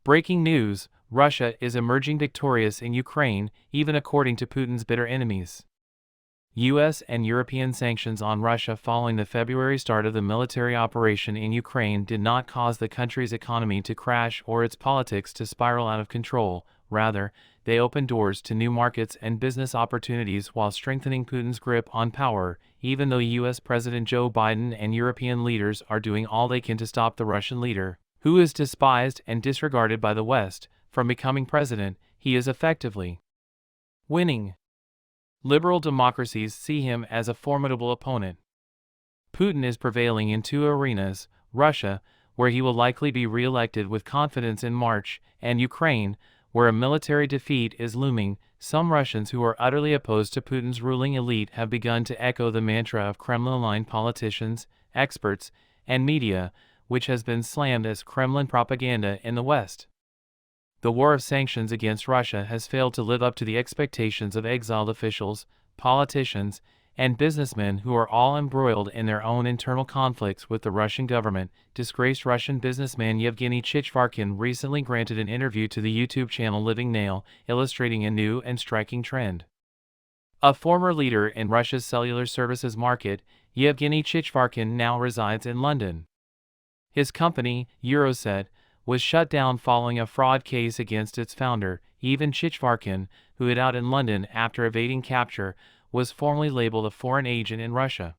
Breaking news: Russia is emerging victorious in Ukraine, even according to Putin's bitter enemies. U.S. and European sanctions on Russia following the February start of the military operation in Ukraine did not cause the country's economy to crash or its politics to spiral out of control. Rather, they opened doors to new markets and business opportunities while strengthening Putin's grip on power, even though U.S. President Joe Biden and European leaders are doing all they can to stop the Russian leader, who is despised and disregarded by the West, from becoming president. He is effectively winning. Liberal democracies see him as a formidable opponent. Putin is prevailing in two arenas: Russia, where he will likely be re-elected with confidence in March, and Ukraine, where a military defeat is looming. Some Russians who are utterly opposed to Putin's ruling elite have begun to echo the mantra of Kremlin-aligned politicians, experts, and media, which has been slammed as Kremlin propaganda in the West. The war of sanctions against Russia has failed to live up to the expectations of exiled officials, politicians, and businessmen who are all embroiled in their own internal conflicts with the Russian government. Disgraced Russian businessman Yevgeny Chichvarkin recently granted an interview to the YouTube channel Living Nail, illustrating a new and striking trend. A former leader in Russia's cellular services market, Yevgeny Chichvarkin now resides in London. His company, Euroset, was shut down following a fraud case against its founder. Even Chichvarkin, who hid out in London after evading capture, was formally labeled a foreign agent in Russia.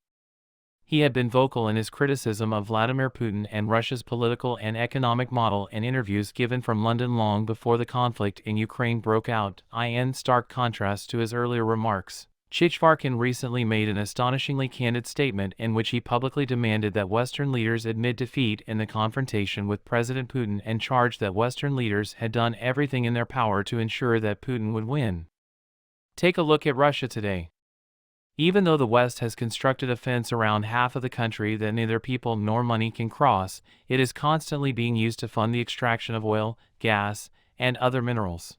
He had been vocal in his criticism of Vladimir Putin and Russia's political and economic model in interviews given from London long before the conflict in Ukraine broke out, in stark contrast to his earlier remarks. Chichvarkin recently made an astonishingly candid statement in which he publicly demanded that Western leaders admit defeat in the confrontation with President Putin and charged that Western leaders had done everything in their power to ensure that Putin would win. Take a look at Russia today. Even though the West has constructed a fence around half of the country that neither people nor money can cross, it is constantly being used to fund the extraction of oil, gas, and other minerals.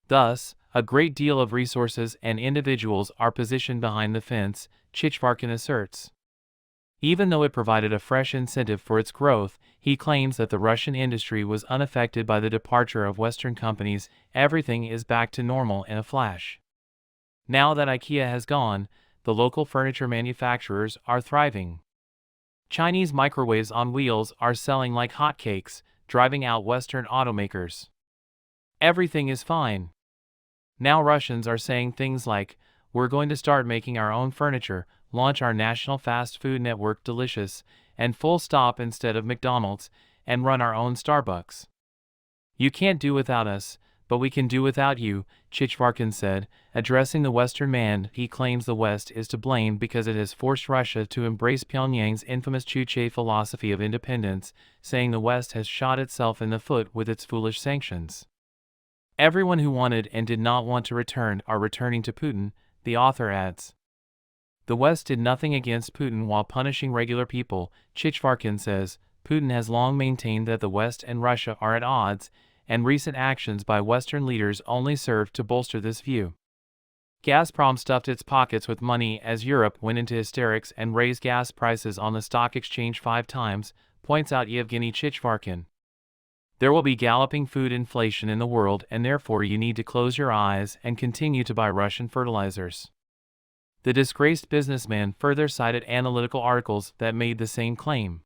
Thus, a great deal of resources and individuals are positioned behind the fence, Chichvarkin asserts. Even though it provided a fresh incentive for its growth, he claims that the Russian industry was unaffected by the departure of Western companies. Everything is back to normal in a flash. Now that IKEA has gone, the local furniture manufacturers are thriving. Chinese microwaves on wheels are selling like hotcakes, driving out Western automakers. Everything is fine. Now Russians are saying things like, "We're going to start making our own furniture, launch our national fast food network Delicious, and Full Stop instead of McDonald's, and run our own Starbucks. You can't do without us, but we can do without you," Chichvarkin said, addressing the Western man. He claims the West is to blame because it has forced Russia to embrace Pyongyang's infamous Chuche philosophy of independence, saying the West has shot itself in the foot with its foolish sanctions. Everyone who wanted and did not want to return are returning to Putin, the author adds. The West did nothing against Putin while punishing regular people, Chichvarkin says. Putin has long maintained that the West and Russia are at odds, and recent actions by Western leaders only serve to bolster this view. Gazprom stuffed its pockets with money as Europe went into hysterics and raised gas prices on the stock exchange 5 times, points out Yevgeny Chichvarkin. There will be galloping food inflation in the world, and therefore you need to close your eyes and continue to buy Russian fertilizers. The disgraced businessman further cited analytical articles that made the same claim.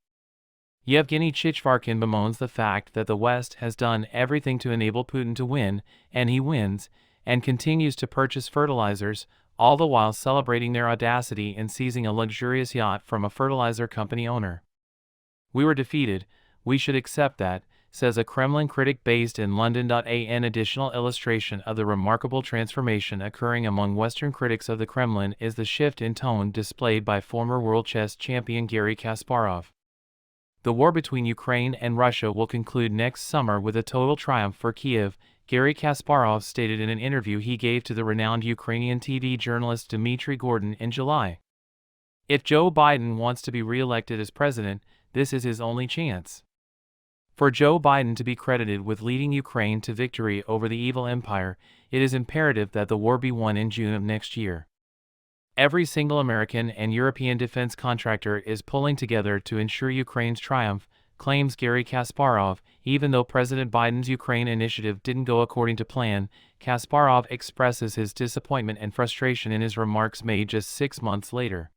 Yevgeny Chichvarkin bemoans the fact that the West has done everything to enable Putin to win, and he wins, and continues to purchase fertilizers, all the while celebrating their audacity in seizing a luxurious yacht from a fertilizer company owner. "We were defeated, we should accept that," says a Kremlin critic based in London. An additional illustration of the remarkable transformation occurring among Western critics of the Kremlin is the shift in tone displayed by former world chess champion Garry Kasparov. The war between Ukraine and Russia will conclude next summer with a total triumph for Kiev, Garry Kasparov stated in an interview he gave to the renowned Ukrainian TV journalist Dmitry Gordon in July. If Joe Biden wants to be re-elected as president, this is his only chance. For Joe Biden to be credited with leading Ukraine to victory over the evil empire, it is imperative that the war be won in June of next year. Every single American and European defense contractor is pulling together to ensure Ukraine's triumph. claims Garry Kasparov. Even though President Biden's Ukraine initiative didn't go according to plan, Kasparov expresses his disappointment and frustration in his remarks made just 6 months later.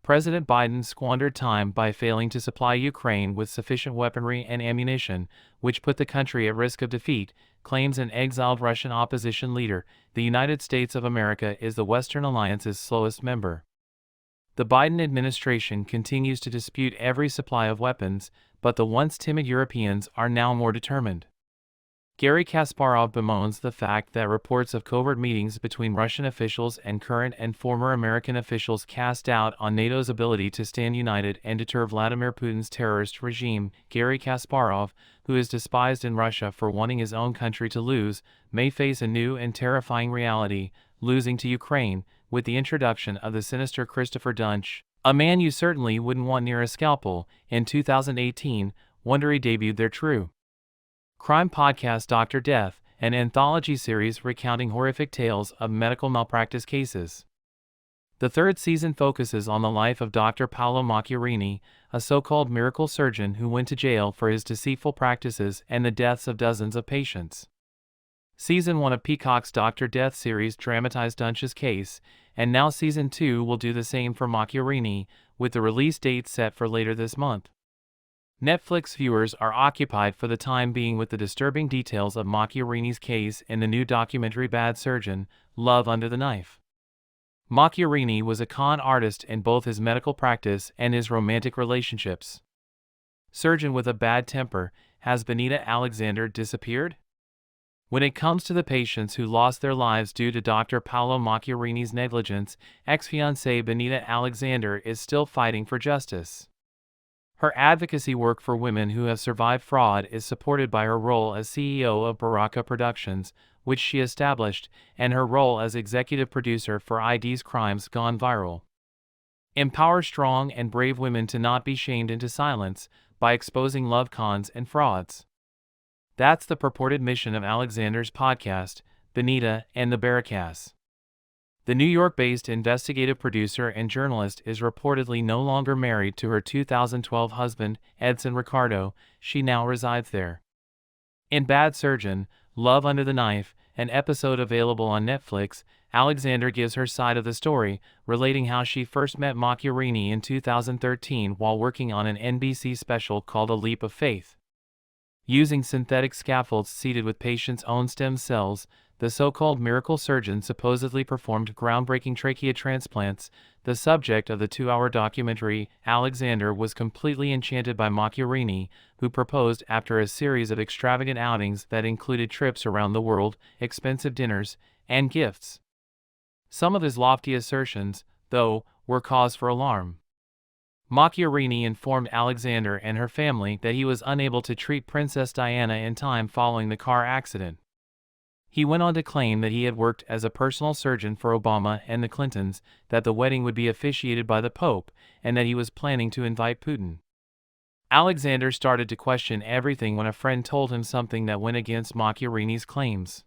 President Biden squandered time by failing to supply Ukraine with sufficient weaponry and ammunition, which put the country at risk of defeat, claims an exiled Russian opposition leader. The United States of America is the Western Alliance's slowest member. The Biden administration continues to dispute every supply of weapons, but the once timid Europeans are now more determined. Garry Kasparov bemoans the fact that reports of covert meetings between Russian officials and current and former American officials cast doubt on NATO's ability to stand united and deter Vladimir Putin's terrorist regime. Garry Kasparov, who is despised in Russia for wanting his own country to lose, may face a new and terrifying reality, losing to Ukraine, with the introduction of the sinister Christopher Dunch, a man you certainly wouldn't want near a scalpel. In 2018, Wondery debuted their true crime podcast Dr. Death, an anthology series recounting horrific tales of medical malpractice cases. The third season focuses on the life of Dr. Paolo Macchiarini, a so-called miracle surgeon who went to jail for his deceitful practices and the deaths of dozens of patients. Season 1 of Peacock's Dr. Death series dramatized Dunch's case, and now Season 2 will do the same for Macchiarini, with the release date set for later this month. Netflix viewers are occupied for the time being with the disturbing details of Macchiarini's case in the new documentary Bad Surgeon, Love Under the Knife. Macchiarini was a con artist in both his medical practice and his romantic relationships. Surgeon with a bad temper, has Benita Alexander disappeared? When it comes to the patients who lost their lives due to Dr. Paolo Macchiarini's negligence, ex-fiancée Benita Alexander is still fighting for justice. Her advocacy work for women who have survived fraud is supported by her role as CEO of Baraka Productions, which she established, and her role as executive producer for ID's Crimes Gone Viral. Empower strong and brave women to not be shamed into silence by exposing love cons and frauds. That's the purported mission of Alexander's podcast, Benita and the Barricas. The New York-based investigative producer and journalist is reportedly no longer married to her 2012 husband, Edson Ricardo. She now resides there. In Bad Surgeon, Love Under the Knife, an episode available on Netflix, Alexander gives her side of the story, relating how she first met Macchiarini in 2013 while working on an NBC special called A Leap of Faith. Using synthetic scaffolds seeded with patients' own stem cells, the so-called miracle surgeon supposedly performed groundbreaking trachea transplants. The subject of the 2-hour documentary, Alexander was completely enchanted by Macchiarini, who proposed after a series of extravagant outings that included trips around the world, expensive dinners, and gifts. Some of his lofty assertions, though, were cause for alarm. Macchiarini informed Alexander and her family that he was unable to treat Princess Diana in time following the car accident. He went on to claim that he had worked as a personal surgeon for Obama and the Clintons, that the wedding would be officiated by the Pope, and that he was planning to invite Putin. Alexander started to question everything when a friend told him something that went against Macchiarini's claims.